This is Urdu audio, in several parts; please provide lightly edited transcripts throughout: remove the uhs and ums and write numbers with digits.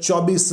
24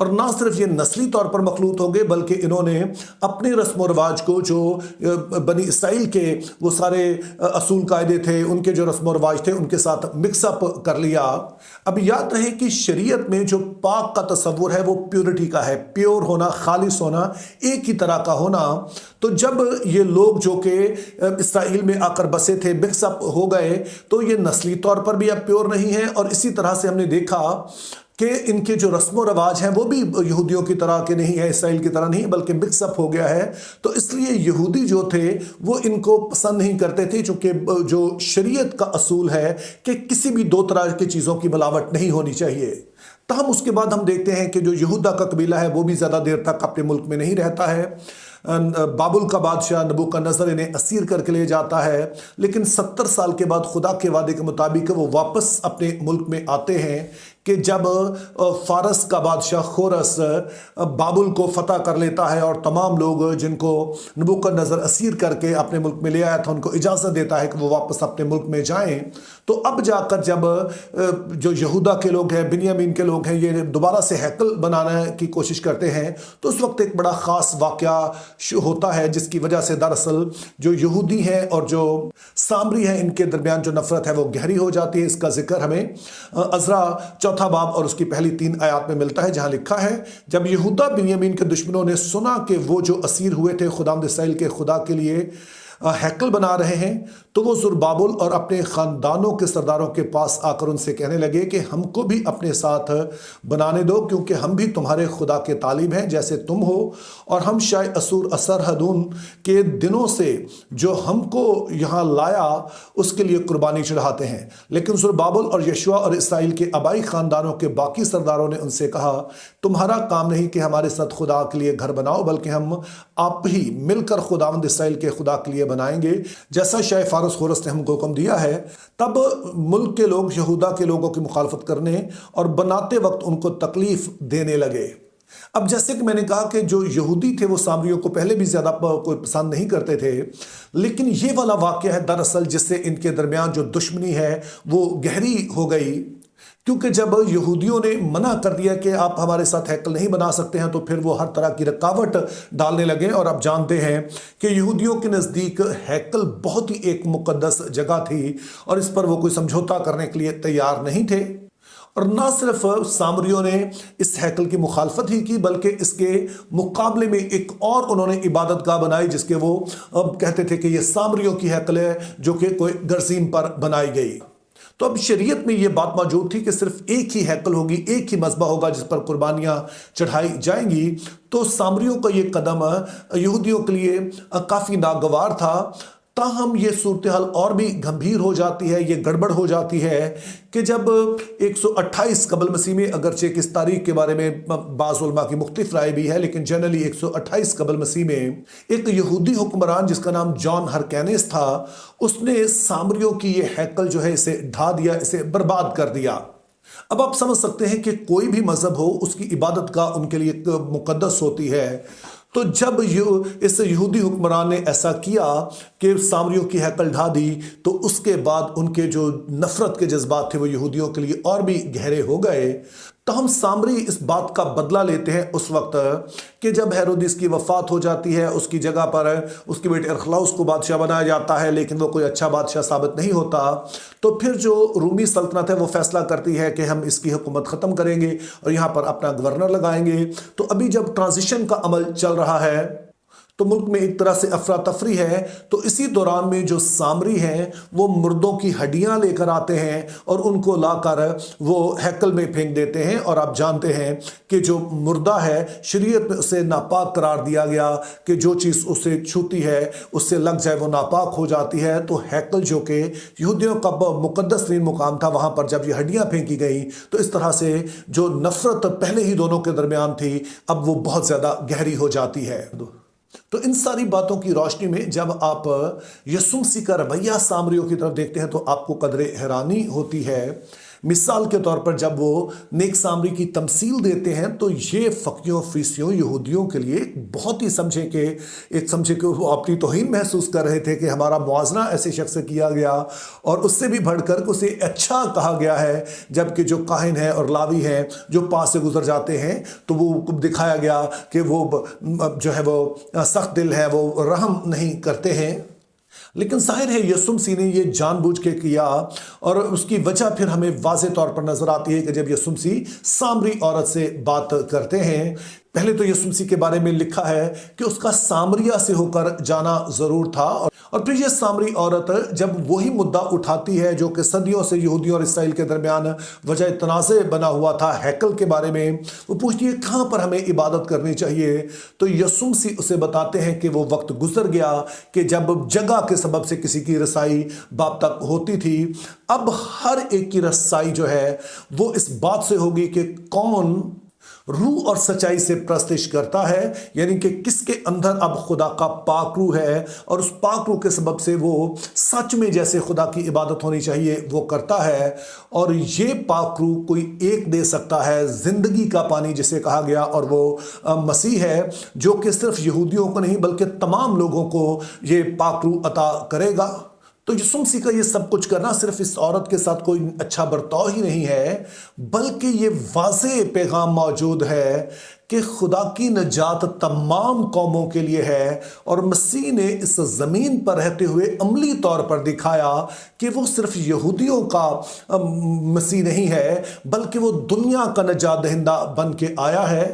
اور نہ صرف یہ نسلی طور پر مخلوط ہو گئے بلکہ انہوں نے اپنے رسم و رواج کو جو بنی اسرائیل کے وہ سارے اصول قاعدے تھے، ان کے جو رسم و رواج تھے، ان کے ساتھ مکس اپ کر لیا۔ اب یاد رہے کہ شریعت میں جو پاک کا تصور ہے وہ پیورٹی کا ہے، پیور ہونا، خالص ہونا، ایک ہی طرح کا ہونا۔ تو جب یہ لوگ جو کہ اسرائیل میں آ کر بسے تھے مکس اپ ہو گئے تو یہ نسلی طور پر بھی اب پیور نہیں ہے، اور اسی طرح سے ہم نے دیکھا کہ ان کے جو رسم و رواج ہیں وہ بھی یہودیوں کی طرح کے نہیں ہے، اسرائیل کی طرح نہیں، بلکہ مکس اپ ہو گیا ہے۔ تو اس لیے یہودی جو تھے وہ ان کو پسند نہیں کرتے تھے، چونکہ جو شریعت کا اصول ہے کہ کسی بھی دو طرح کی چیزوں کی ملاوٹ نہیں ہونی چاہیے۔ تاہم اس کے بعد ہم دیکھتے ہیں کہ جو یہودا کا قبیلہ ہے وہ بھی زیادہ دیر تک اپنے ملک میں نہیں رہتا ہے۔ بابل کا بادشاہ نبوکدنصر انہیں اسیر کر کے لے جاتا ہے، لیکن 70 سال کے بعد خدا کے وعدے کے مطابق وہ واپس اپنے ملک میں آتے ہیں کہ جب فارس کا بادشاہ خورس بابل کو فتح کر لیتا ہے اور تمام لوگ جن کو نبوکدنصر اسیر کر کے اپنے ملک میں لے آیا تھا ان کو اجازت دیتا ہے کہ وہ واپس اپنے ملک میں جائیں، تو اب جا کر جب جو یہودا کے لوگ ہیں، بنیامین کے لوگ ہیں، یہ دوبارہ سے ہیکل بنانے کی کوشش کرتے ہیں، تو اس وقت ایک بڑا خاص واقعہ ہوتا ہے جس کی وجہ سے دراصل جو یہودی ہیں اور جو سامری ہیں ان کے درمیان جو نفرت ہے وہ گہری ہو جاتی ہے۔ اس کا ذکر ہمیں عزرا چوتھا باب اور اس کی پہلی 3 آیات میں ملتا ہے، جہاں لکھا ہے، جب یہودا بنیامین کے دشمنوں نے سنا کہ وہ جو اسیر ہوئے تھے خداوند اسرائیل کے خدا کے لیے ہیکل بنا رہے ہیں، تو وہ زربابل اور اپنے خاندانوں کے سرداروں کے پاس آ کر ان سے کہنے لگے کہ ہم کو بھی اپنے ساتھ بنانے دو، کیونکہ ہم بھی تمہارے خدا کے طالب ہیں جیسے تم ہو، اور ہم شاہ اسور اسرحدون کے دنوں سے جو ہم کو یہاں لایا اس کے لیے قربانی چڑھاتے ہیں۔ لیکن زربابل اور یشوع اور اسرائیل کے آبائی خاندانوں کے باقی سرداروں نے ان سے کہا، تمہارا کام نہیں کہ ہمارے ساتھ خدا کے لیے گھر بناؤ، بلکہ ہم آپ ہی مل کر خداوند اسرائیل کے خدا کے لیے بنائیں گے جیسا شاہ فارس خورس نے ہم کو حکم دیا ہے۔ تب ملک کے لوگ یہودا کے لوگوں کی مخالفت کرنے اور بناتے وقت ان کو تکلیف دینے لگے۔ اب جیسے کہ میں نے کہا کہ جو یہودی تھے وہ سامریوں کو پہلے بھی زیادہ کوئی پسند نہیں کرتے تھے، لیکن یہ والا واقعہ ہے دراصل جس سے ان کے درمیان جو دشمنی ہے وہ گہری ہو گئی، کیونکہ جب یہودیوں نے منع کر دیا کہ آپ ہمارے ساتھ ہیکل نہیں بنا سکتے ہیں تو پھر وہ ہر طرح کی رکاوٹ ڈالنے لگے۔ اور آپ جانتے ہیں کہ یہودیوں کے نزدیک ہیکل بہت ہی ایک مقدس جگہ تھی اور اس پر وہ کوئی سمجھوتا کرنے کے لیے تیار نہیں تھے۔ اور نہ صرف سامریوں نے اس ہیکل کی مخالفت ہی کی بلکہ اس کے مقابلے میں ایک اور انہوں نے عبادت گاہ بنائی جس کے وہ کہتے تھے کہ یہ سامریوں کی ہیکل ہے جو کہ کوئی گرزیم پر بنائی گئی۔ تو اب شریعت میں یہ بات موجود تھی کہ صرف ایک ہی ہیکل ہوگی، ایک ہی مذبح ہوگا جس پر قربانیاں چڑھائی جائیں گی۔ تو سامریوں کا یہ قدم یہودیوں کے لیے کافی ناگوار تھا۔ تاہم یہ صورتحال اور بھی گھمبیر ہو جاتی ہے، یہ گڑبڑ ہو جاتی ہے کہ جب 128 قبل مسیح میں، اگرچہ کہ اس تاریخ کے بارے میں بعض علماء کی مختلف رائے بھی ہے، لیکن جنرلی 128 قبل مسیح میں ایک یہودی حکمران جس کا نام جان ہرکینس تھا، اس نے سامریوں کی یہ ہیکل جو ہے اسے ڈھا دیا، اسے برباد کر دیا۔ اب آپ سمجھ سکتے ہیں کہ کوئی بھی مذہب ہو اس کی عبادت گاہ ان کے لیے مقدس ہوتی ہے۔ تو جب اس یہودی حکمران نے ایسا کیا کہ سامریوں کی ہیکل ڈھا دی تو اس کے بعد ان کے جو نفرت کے جذبات تھے وہ یہودیوں کے لیے اور بھی گہرے ہو گئے۔ تو ہم سامری اس بات کا بدلہ لیتے ہیں اس وقت کہ جب ہیرودیس کی وفات ہو جاتی ہے، اس کی جگہ پر اس کے بیٹے ارخلاؤس کو بادشاہ بنایا جاتا ہے، لیکن وہ کوئی اچھا بادشاہ ثابت نہیں ہوتا۔ تو پھر جو رومی سلطنت ہے وہ فیصلہ کرتی ہے کہ ہم اس کی حکومت ختم کریں گے اور یہاں پر اپنا گورنر لگائیں گے۔ تو ابھی جب ٹرانزیشن کا عمل چل رہا ہے تو ملک میں ایک طرح سے افراتفری ہے، تو اسی دوران میں جو سامری ہیں وہ مردوں کی ہڈیاں لے کر آتے ہیں اور ان کو لا کر وہ ہیکل میں پھینک دیتے ہیں۔ اور آپ جانتے ہیں کہ جو مردہ ہے شریعت میں اسے ناپاک قرار دیا گیا کہ جو چیز اسے چھوتی ہے اس سے لگ جائے وہ ناپاک ہو جاتی ہے۔ تو ہیکل جو کہ یہودیوں کا مقدس ترین مقام تھا، وہاں پر جب یہ ہڈیاں پھینکی گئیں تو اس طرح سے جو نفرت پہلے ہی دونوں کے درمیان تھی اب وہ بہت زیادہ گہری ہو جاتی ہے۔ تو ان ساری باتوں کی روشنی میں جب آپ یسوع مسیح کا رویہ سامریوں کی طرف دیکھتے ہیں تو آپ کو قدرے حیرانی ہوتی ہے مثال کے طور پر جب وہ نیک سامری کی تمثیل دیتے ہیں تو یہ فقیوں فریسیوں یہودیوں کے لیے بہت ہی سمجھے کہ وہ اپنی توہین محسوس کر رہے تھے کہ ہمارا موازنہ ایسے شخص سے کیا گیا، اور اس سے بھی بڑھ کر اسے اچھا کہا گیا ہے، جبکہ جو کاہن ہیں اور لاوی ہیں جو پاس سے گزر جاتے ہیں تو وہ دکھایا گیا کہ وہ جو ہے وہ سخت دل ہے، وہ رحم نہیں کرتے ہیں۔ لیکن ظاہر ہے یسوع مسیح نے یہ جان بوجھ کے کیا، اور اس کی وجہ پھر ہمیں واضح طور پر نظر آتی ہے کہ جب یسوع مسیح سامری عورت سے بات کرتے ہیں، پہلے تو یسوع مسیح کے بارے میں لکھا ہے کہ اس کا سامریہ سے ہو کر جانا ضرور تھا، اور پھر یہ سامری عورت جب وہی مدعا اٹھاتی ہے جو کہ صدیوں سے یہودیوں اور اسرائیل کے درمیان وجہ تنازع بنا ہوا تھا ہیکل کے بارے میں، وہ پوچھتی ہے کہاں پر ہمیں عبادت کرنی چاہیے، تو یسوع مسیح اسے بتاتے ہیں کہ وہ وقت گزر گیا کہ جب جگہ کے سبب سے کسی کی رسائی باپ تک ہوتی تھی، اب ہر ایک کی رسائی جو ہے وہ اس بات سے ہوگی کہ کون روح اور سچائی سے پرستش کرتا ہے، یعنی کہ کس کے اندر اب خدا کا پاک روح ہے، اور اس پاک روح کے سبب سے وہ سچ میں جیسے خدا کی عبادت ہونی چاہیے وہ کرتا ہے، اور یہ پاک روح کوئی ایک دے سکتا ہے، زندگی کا پانی جسے کہا گیا، اور وہ مسیح ہے جو کہ صرف یہودیوں کو نہیں بلکہ تمام لوگوں کو یہ پاک روح عطا کرے گا۔ تو یسوع مسیح کا یہ سب کچھ کرنا صرف اس عورت کے ساتھ کوئی اچھا برتاؤ ہی نہیں ہے، بلکہ یہ واضح پیغام موجود ہے کہ خدا کی نجات تمام قوموں کے لیے ہے، اور مسیح نے اس زمین پر رہتے ہوئے عملی طور پر دکھایا کہ وہ صرف یہودیوں کا مسیح نہیں ہے بلکہ وہ دنیا کا نجات دہندہ بن کے آیا ہے۔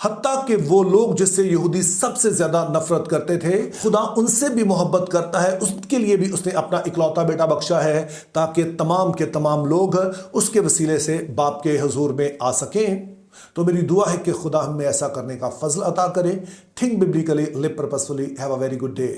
حتیٰ کہ وہ لوگ جس سے یہودی سب سے زیادہ نفرت کرتے تھے، خدا ان سے بھی محبت کرتا ہے، اس کے لیے بھی اس نے اپنا اکلوتا بیٹا بخشا ہے تاکہ تمام کے تمام لوگ اس کے وسیلے سے باپ کے حضور میں آ سکیں۔ تو میری دعا ہے کہ خدا ہمیں ایسا کرنے کا فضل عطا کرے۔ Think biblically, live purposefully, have a very good day.